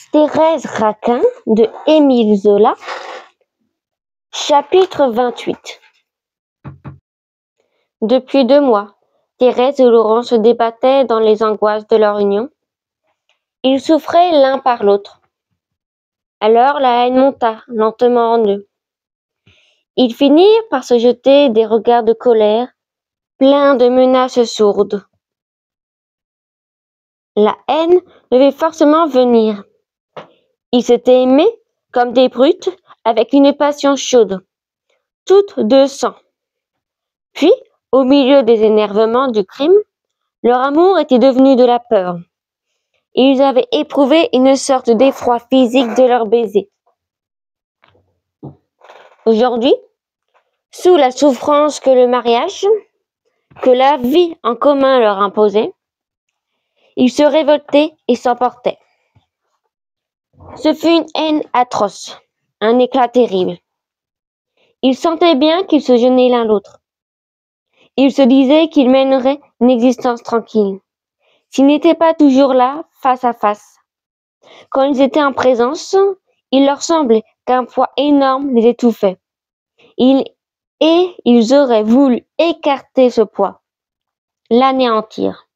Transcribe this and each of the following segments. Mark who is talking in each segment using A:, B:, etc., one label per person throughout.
A: Thérèse Raquin de Émile Zola, chapitre 28. Depuis 2 mois, Thérèse et Laurent se débattaient dans les angoisses de leur union. Ils souffraient l'un par l'autre. Alors la haine monta lentement en eux. Ils finirent par se jeter des regards de colère, pleins de menaces sourdes. La haine devait forcément venir. Ils s'étaient aimés comme des brutes, avec une passion chaude, toutes de sang. Puis, au milieu des énervements du crime, leur amour était devenu de la peur. Ils avaient éprouvé une sorte d'effroi physique de leur baiser. Aujourd'hui, sous la souffrance que le mariage, que la vie en commun leur imposait, ils se révoltaient et s'emportaient. Ce fut une haine atroce, un éclat terrible. Ils sentaient bien qu'ils se gênaient l'un l'autre. Ils se disaient qu'ils mèneraient une existence tranquille, s'ils n'étaient pas toujours là, face à face. Quand ils étaient en présence, il leur semblait qu'un poids énorme les étouffait. Ils auraient voulu écarter ce poids, l'anéantir.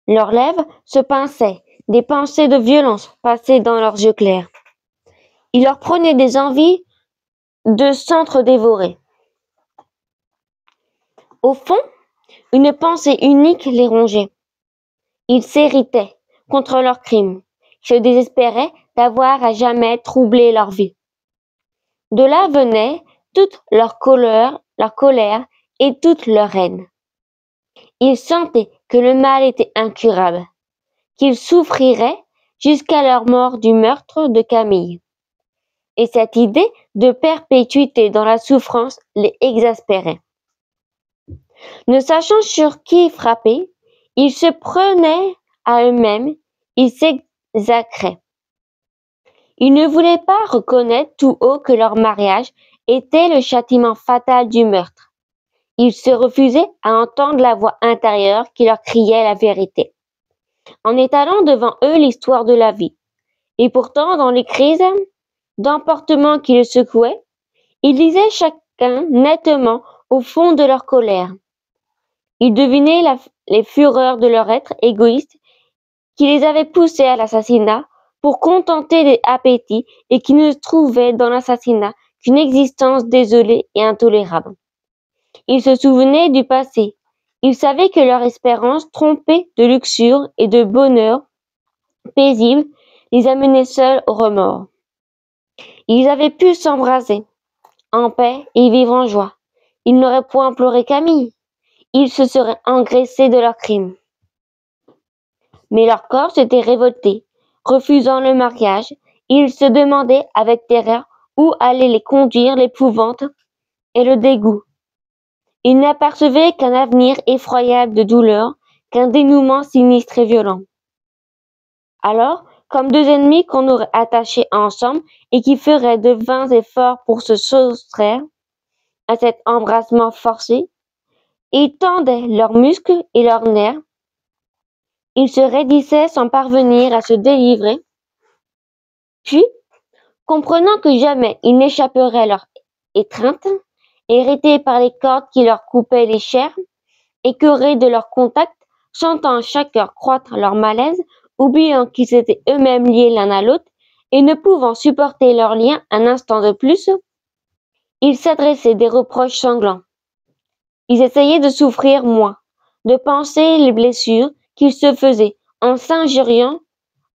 A: Leurs lèvres se pinçaient, des pensées de violence passaient dans leurs yeux clairs. Il leur prenait des envies de s'entre-dévorer. Au fond, une pensée unique les rongeait. Ils s'irritaient contre leurs crimes, se désespéraient d'avoir à jamais troublé leur vie. De là venait toute leur colère et toute leur haine. Ils sentaient que le mal était incurable, qu'ils souffriraient jusqu'à leur mort du meurtre de Camille. Et cette idée de perpétuité dans la souffrance les exaspérait. Ne sachant sur qui frapper, ils se prenaient à eux-mêmes, ils s'exécraient. Ils ne voulaient pas reconnaître tout haut que leur mariage était le châtiment fatal du meurtre. Ils se refusaient à entendre la voix intérieure qui leur criait la vérité, en étalant devant eux l'histoire de la vie. Et pourtant, dans les crises d'emportement qui les secouaient, ils disaient chacun nettement au fond de leur colère. Ils devinaient les fureurs de leur être égoïste qui les avait poussés à l'assassinat pour contenter des appétits et qui ne trouvaient dans l'assassinat qu'une existence désolée et intolérable. Ils se souvenaient du passé. Ils savaient que leur espérance trompée de luxure et de bonheur paisible les amenait seuls au remords. Ils avaient pu s'embraser en paix et vivre en joie. Ils n'auraient point pleuré Camille. Ils se seraient engraissés de leurs crimes. Mais leur corps s'était révolté, refusant le mariage. Ils se demandaient avec terreur où allaient les conduire l'épouvante et le dégoût. Ils n'apercevaient qu'un avenir effroyable de douleur, qu'un dénouement sinistre et violent. Alors, comme 2 ennemis qu'on aurait attachés ensemble et qui feraient de vains efforts pour se soustraire à cet embrassement forcé, ils tendaient leurs muscles et leurs nerfs. Ils se raidissaient sans parvenir à se délivrer. Puis, comprenant que jamais ils n'échapperaient à leur étreinte, hérités par les cordes qui leur coupaient les chairs, écœurés de leur contact, sentant chaque heure croître leur malaise, oubliant qu'ils étaient eux-mêmes liés l'un à l'autre, et ne pouvant supporter leur lien un instant de plus, ils s'adressaient des reproches sanglants. Ils essayaient de souffrir moins, de penser les blessures qu'ils se faisaient en s'injuriant,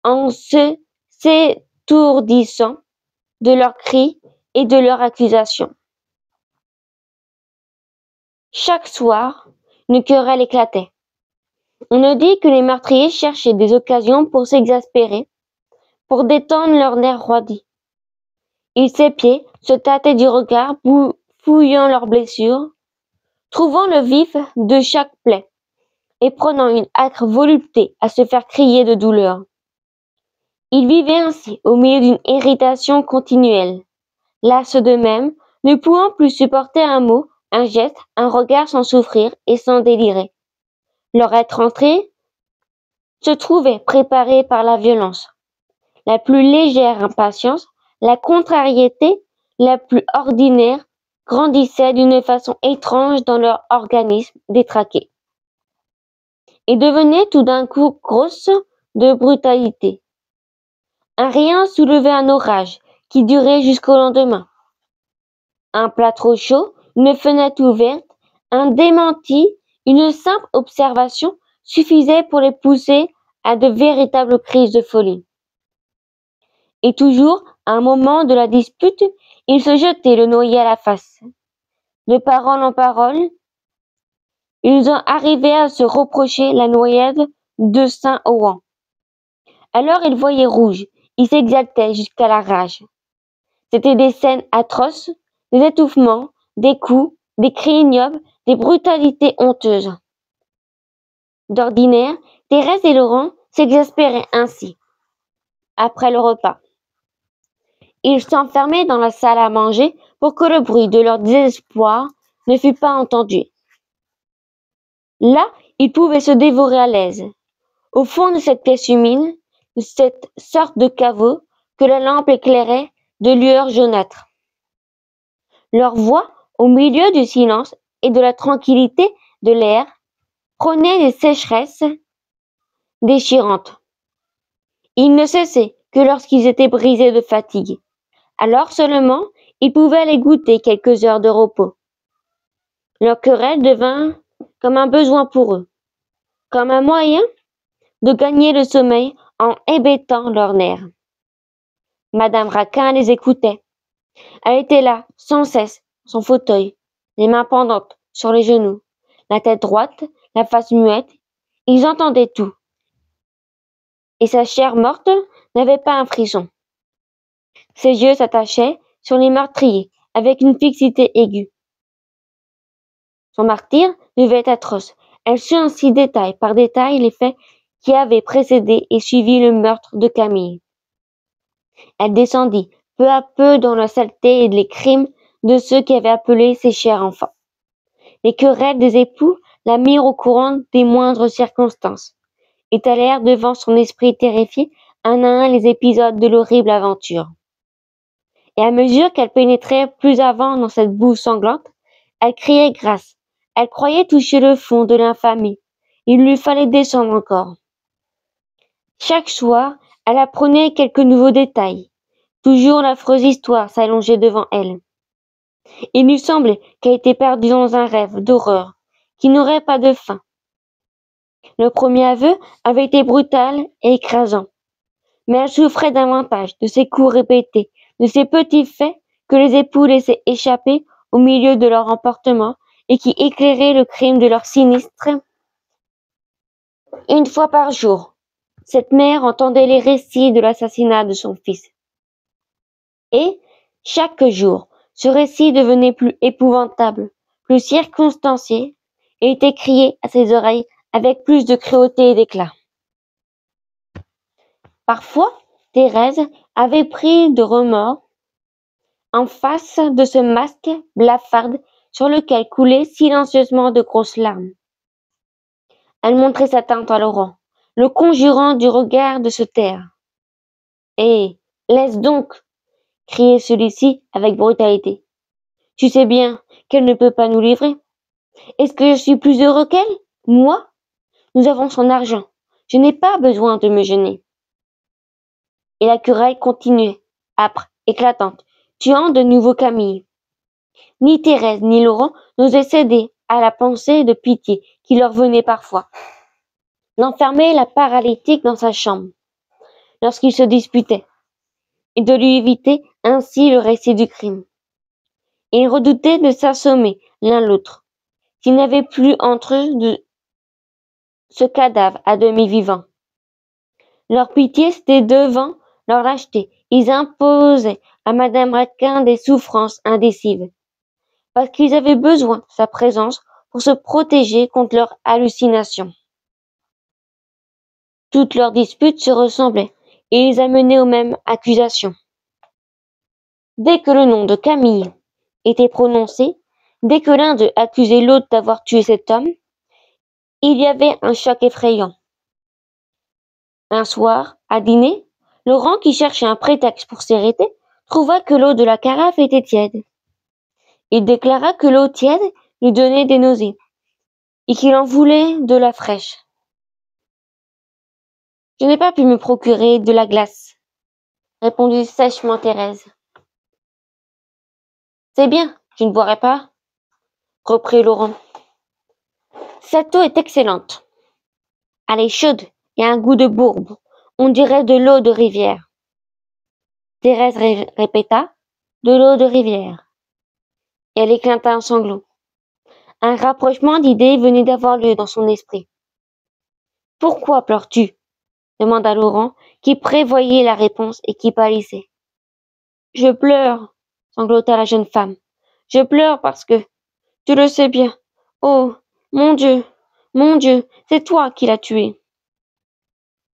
A: en se s'étourdissant de leurs cris et de leurs accusations. Chaque soir, une querelle éclatait. On a dit que les meurtriers cherchaient des occasions pour s'exaspérer, pour détendre leurs nerfs roidis. Ils s'épiaient, se tâtaient du regard, fouillant leurs blessures, trouvant le vif de chaque plaie, et prenant une âcre volupté à se faire crier de douleur. Ils vivaient ainsi, au milieu d'une irritation continuelle, las d'eux-mêmes, ne pouvant plus supporter un mot, un geste, un regard sans souffrir et sans délirer. Leur être entré se trouvait préparé par la violence. la plus légère impatience, la contrariété la plus ordinaire grandissait d'une façon étrange dans leur organisme détraqué et devenait tout d'un coup grosse de brutalité. Un rien soulevait un orage qui durait jusqu'au lendemain. Un plat trop chaud, une fenêtre ouverte, un démenti, une simple observation suffisait pour les pousser à de véritables crises de folie. Et toujours, à un moment de la dispute, ils se jetaient le noyer à la face. De parole en parole, ils en arrivaient à se reprocher la noyade de Saint-Ouen. Alors ils voyaient rouge, ils s'exaltaient jusqu'à la rage. C'étaient des scènes atroces, des étouffements, des coups, des cris ignobles, des brutalités honteuses. D'ordinaire, Thérèse et Laurent s'exaspéraient ainsi. Après le repas, ils s'enfermaient dans la salle à manger pour que le bruit de leur désespoir ne fût pas entendu. Là, ils pouvaient se dévorer à l'aise. Au fond de cette pièce humide, de cette sorte de caveau que la lampe éclairait de lueurs jaunâtres. Leur voix, au milieu du silence et de la tranquillité de l'air, prenait des sécheresses déchirantes. Ils ne cessaient que lorsqu'ils étaient brisés de fatigue. Alors seulement, ils pouvaient aller goûter quelques heures de repos. Leur querelle devint comme un besoin pour eux, comme un moyen de gagner le sommeil en hébétant leurs nerfs. Madame Raquin les écoutait. Elle était là, sans cesse, son fauteuil, les mains pendantes sur les genoux, la tête droite, la face muette. Ils entendaient tout. Et sa chair morte n'avait pas un frisson. Ses yeux s'attachaient sur les meurtriers avec une fixité aiguë. Son martyre devait être atroce. Elle sut ainsi détail par détail les faits qui avaient précédé et suivi le meurtre de Camille. Elle descendit peu à peu dans la saleté et les crimes de ceux qui avaient appelé ses chers enfants. Les querelles des époux la mirent au courant des moindres circonstances, étalèrent devant son esprit terrifié un à un les épisodes de l'horrible aventure. Et à mesure qu'elle pénétrait plus avant dans cette boue sanglante, elle criait grâce. Elle croyait toucher le fond de l'infamie. Il lui fallait descendre encore. Chaque soir, elle apprenait quelques nouveaux détails. Toujours l'affreuse histoire s'allongeait devant elle. Il lui semblait qu'elle était perdue dans un rêve d'horreur qui n'aurait pas de fin. Le premier aveu avait été brutal et écrasant, mais elle souffrait davantage de ces coups répétés, de ces petits faits que les époux laissaient échapper au milieu de leur emportement et qui éclairaient le crime de leur sinistre. Une fois par jour, cette mère entendait les récits de l'assassinat de son fils. Et, chaque jour, ce récit devenait plus épouvantable, plus circonstancié, et était crié à ses oreilles avec plus de cruauté et d'éclat. Parfois, Thérèse avait pris de remords en face de ce masque blafarde sur lequel coulaient silencieusement de grosses larmes. Elle montrait sa tante à Laurent, le conjurant du regard de se taire. « Eh, laisse donc !» criait celui-ci avec brutalité. « Tu sais bien qu'elle ne peut pas nous livrer. Est-ce que je suis plus heureux qu'elle, moi? Nous avons son argent. Je n'ai pas besoin de me gêner. » Et la querelle continuait, âpre, éclatante, tuant de nouveau Camille. Ni Thérèse ni Laurent n'osaient céder à la pensée de pitié qui leur venait parfois. D'enfermer la paralytique dans sa chambre, lorsqu'ils se disputaient, et de lui éviter ainsi le récit du crime. Ils redoutaient de s'assommer l'un l'autre, s'il n'y avait plus entre eux de ce cadavre à demi vivant. Leur pitié c'était devant leur lâcheté. Ils imposaient à Madame Raquin des souffrances indicibles, parce qu'ils avaient besoin de sa présence pour se protéger contre leurs hallucinations. Toutes leurs disputes se ressemblaient et les amenaient aux mêmes accusations. Dès que le nom de Camille était prononcé, dès que l'un d'eux accusait l'autre d'avoir tué cet homme, il y avait un choc effrayant. Un soir, à dîner, Laurent, qui cherchait un prétexte pour s'irriter, trouva que l'eau de la carafe était tiède. Il déclara que l'eau tiède lui donnait des nausées et qu'il en voulait de la fraîche. Je n'ai pas pu me procurer de la glace, répondit sèchement Thérèse. C'est bien, je ne boirai pas, reprit Laurent. Cette eau est excellente. Elle est chaude et a un goût de bourbe. On dirait de l'eau de rivière. Thérèse répéta, de l'eau de rivière. Et elle éclata en sanglots. Un rapprochement d'idées venait d'avoir lieu dans son esprit. Pourquoi pleures-tu? Demanda Laurent, qui prévoyait la réponse et qui pâlissait. Je pleure, sanglota la jeune femme. Je pleure parce que, tu le sais bien. Oh, mon Dieu, c'est toi qui l'as tué.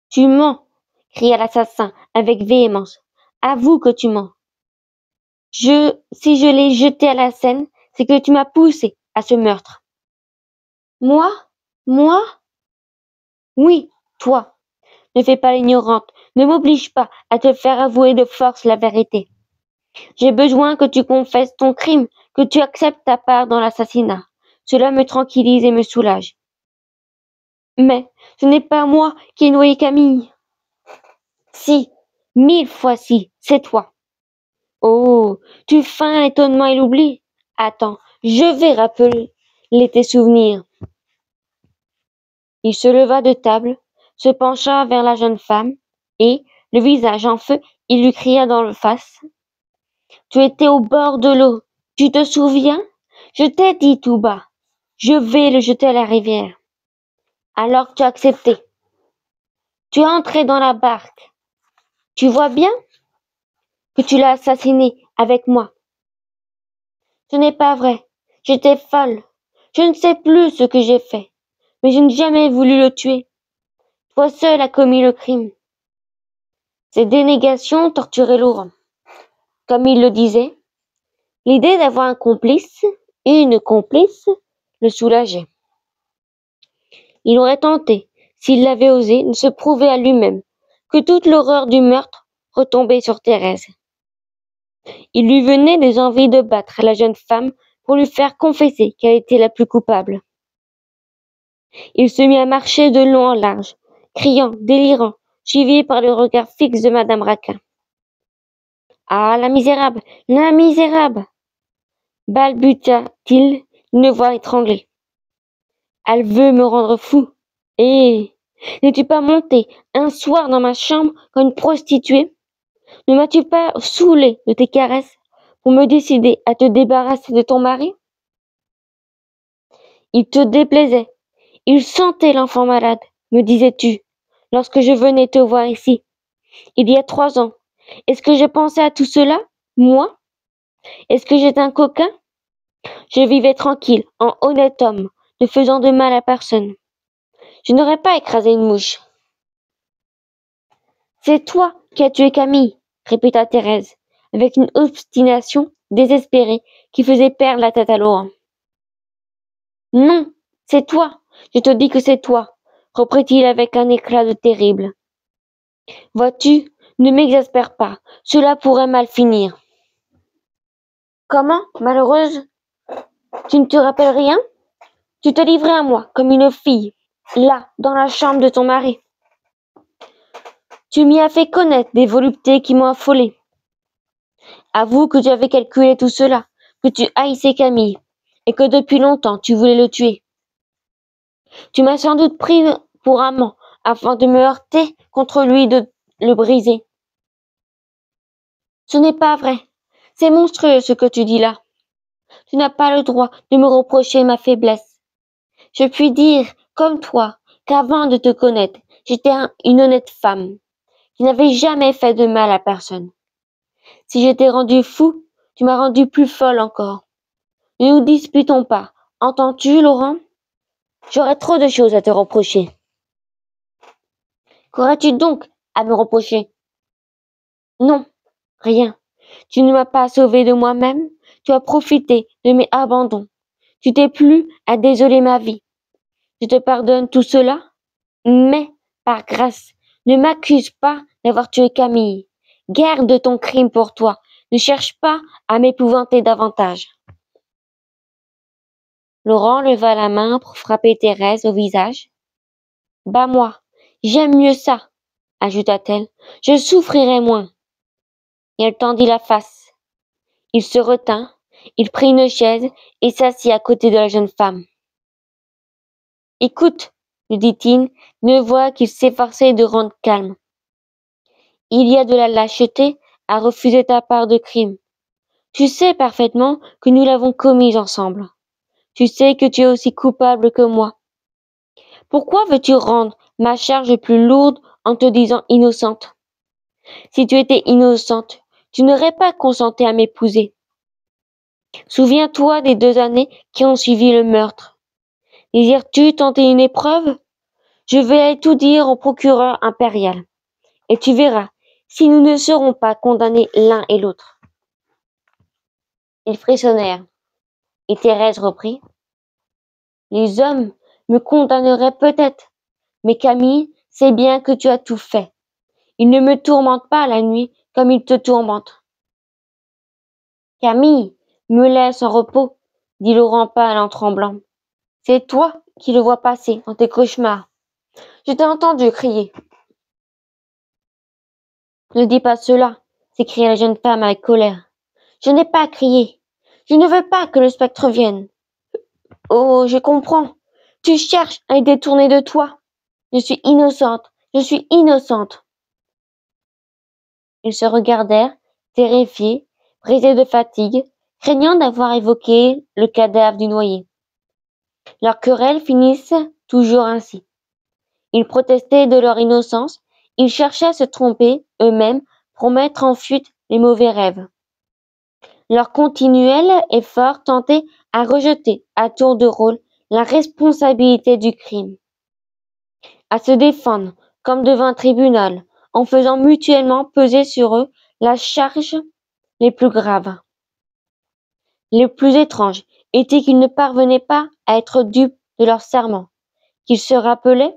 A: Tu mens, cria l'assassin avec véhémence. Avoue que tu mens. Si je l'ai jeté à la Seine, c'est que tu m'as poussé à ce meurtre. Moi? Oui, toi. Ne fais pas l'ignorante, ne m'oblige pas à te faire avouer de force la vérité. J'ai besoin que tu confesses ton crime, que tu acceptes ta part dans l'assassinat. Cela me tranquillise et me soulage. Mais ce n'est pas moi qui ai noyé Camille. Si, 1000 fois si, c'est toi. Oh, tu feins l'étonnement et l'oubli. Attends, je vais rappeler tes souvenirs. Il se leva de table, se pencha vers la jeune femme, et, le visage en feu, il lui cria dans le face. Tu étais au bord de l'eau, tu te souviens? Je t'ai dit tout bas, je vais le jeter à la rivière. Alors tu as accepté. Tu es entré dans la barque. Tu vois bien que tu l'as assassiné avec moi. Ce n'est pas vrai. J'étais folle. Je ne sais plus ce que j'ai fait, mais je n'ai jamais voulu le tuer. Toi seul as commis le crime. Ces dénégations torturaient Laurent. Comme il le disait, l'idée d'avoir un complice et une complice le soulageait. Il aurait tenté, s'il l'avait osé, de se prouver à lui-même que toute l'horreur du meurtre retombait sur Thérèse. Il lui venait des envies de battre la jeune femme pour lui faire confesser qu'elle était la plus coupable. Il se mit à marcher de long en large, criant, délirant, suivi par le regard fixe de madame Raquin. Ah, la misérable, balbutia-t-il d'une voix étranglée. Elle veut me rendre fou. Eh, n'es-tu pas monté un soir dans ma chambre comme une prostituée? Ne m'as-tu pas saoulé de tes caresses pour me décider à te débarrasser de ton mari? Il te déplaisait. Il sentait l'enfant malade, me disais-tu, lorsque je venais te voir ici, il y a 3 ans. Est-ce que je pensais à tout cela, moi? Est-ce que j'étais un coquin? Je vivais tranquille, en honnête homme, ne faisant de mal à personne. Je n'aurais pas écrasé une mouche. C'est toi qui as tué Camille, répéta Thérèse, avec une obstination désespérée qui faisait perdre la tête à Laurent. Non, c'est toi, je te dis que c'est toi, reprit-il avec un éclat de terrible. Vois-tu, ne m'exaspère pas, cela pourrait mal finir. Comment, malheureuse? Tu ne te rappelles rien? Tu te livrais à moi comme une fille, là, dans la chambre de ton mari. Tu m'y as fait connaître des voluptés qui m'ont affolée. Avoue que tu avais calculé tout cela, que tu haïssais Camille, et que depuis longtemps tu voulais le tuer. Tu m'as sans doute pris pour amant, afin de me heurter contre lui et de le briser. Ce n'est pas vrai. C'est monstrueux ce que tu dis là. Tu n'as pas le droit de me reprocher ma faiblesse. Je puis dire, comme toi, qu'avant de te connaître, j'étais une honnête femme, qui n'avait jamais fait de mal à personne. Si je t'ai rendu fou, tu m'as rendu plus folle encore. Ne nous disputons pas. Entends-tu, Laurent? J'aurais trop de choses à te reprocher. Qu'aurais-tu donc à me reprocher? Non, rien. Tu ne m'as pas sauvé de moi-même, tu as profité de mes abandons. Tu t'es plu à désoler ma vie. Je te pardonne tout cela, mais, par grâce, ne m'accuse pas d'avoir tué Camille. Garde ton crime pour toi. Ne cherche pas à m'épouvanter davantage. Laurent leva la main pour frapper Thérèse au visage. Bats-moi, j'aime mieux ça, ajouta-t-elle. Je souffrirai moins. Et elle tendit la face. Il se retint, il prit une chaise et s'assit à côté de la jeune femme. Écoute, lui dit-il d'une voix qu'il s'efforçait de rendre calme. Il y a de la lâcheté à refuser ta part de crime. Tu sais parfaitement que nous l'avons commise ensemble. Tu sais que tu es aussi coupable que moi. Pourquoi veux-tu rendre ma charge plus lourde en te disant innocente? Si tu étais innocente, tu n'aurais pas consenti à m'épouser. Souviens-toi des 2 années qui ont suivi le meurtre. Désires-tu tenter une épreuve? Je vais aller tout dire au procureur impérial. Et tu verras si nous ne serons pas condamnés l'un et l'autre. Ils frissonnèrent. Et Thérèse reprit. Les hommes me condamneraient peut-être, mais Camille sait bien que tu as tout fait. Il ne me tourmente pas la nuit comme il te tourmente. Camille, me laisse en repos, dit Laurent pâle en tremblant. C'est toi qui le vois passer dans tes cauchemars. Je t'ai entendu crier. Ne dis pas cela, s'écria la jeune femme avec colère. Je n'ai pas crié. Je ne veux pas que le spectre vienne. Oh, je comprends. Tu cherches à les détourner de toi. Je suis innocente. Je suis innocente. Ils se regardèrent, terrifiés, brisés de fatigue, craignant d'avoir évoqué le cadavre du noyé. Leurs querelles finissent toujours ainsi. Ils protestaient de leur innocence, ils cherchaient à se tromper eux-mêmes pour mettre en fuite les mauvais rêves. Leur continuel effort tentait à rejeter à tour de rôle la responsabilité du crime, à se défendre comme devant un tribunal, en faisant mutuellement peser sur eux la charge les plus graves. Les plus étranges était qu'ils ne parvenaient pas à être dupes de leur serment, qu'ils se rappelaient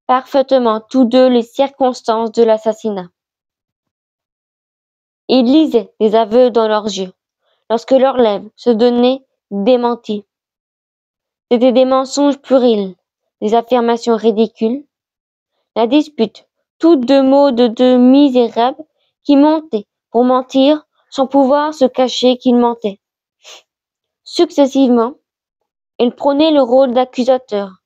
A: parfaitement tous deux les circonstances de l'assassinat. Ils lisaient des aveux dans leurs yeux, lorsque leurs lèvres se donnaient démenties. C'étaient des mensonges puérils, des affirmations ridicules, la dispute, toutes deux mots de deux misérables qui mentaient pour mentir sans pouvoir se cacher qu'ils mentaient. Successivement, ils prenaient le rôle d'accusateur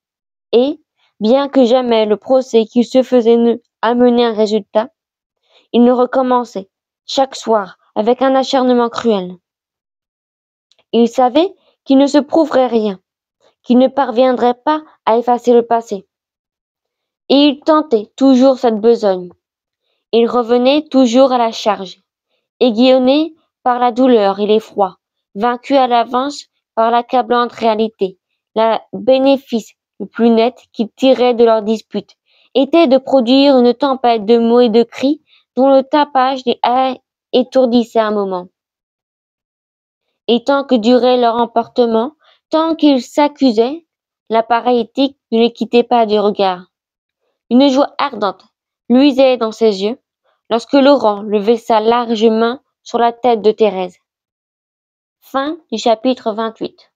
A: et, bien que jamais le procès qu'ils se faisaient ne amenait un résultat, ils le recommençaient chaque soir avec un acharnement cruel. Ils savaient qu'il ne se prouverait rien, qu'ils ne parviendraient pas à effacer le passé. Et ils tentaient toujours cette besogne. Ils revenaient toujours à la charge, aiguillonnés par la douleur et l'effroi, vaincus à l'avance par l'accablante réalité. Le bénéfice le plus net qu'ils tiraient de leur dispute était de produire une tempête de mots et de cris dont le tapage les étourdissait un moment. Et tant que durait leur emportement, tant qu'ils s'accusaient, l'appareil éthique ne les quittait pas du regard. Une joie ardente luisait dans ses yeux lorsque Laurent levait sa large main sur la tête de Thérèse. Fin du chapitre 28.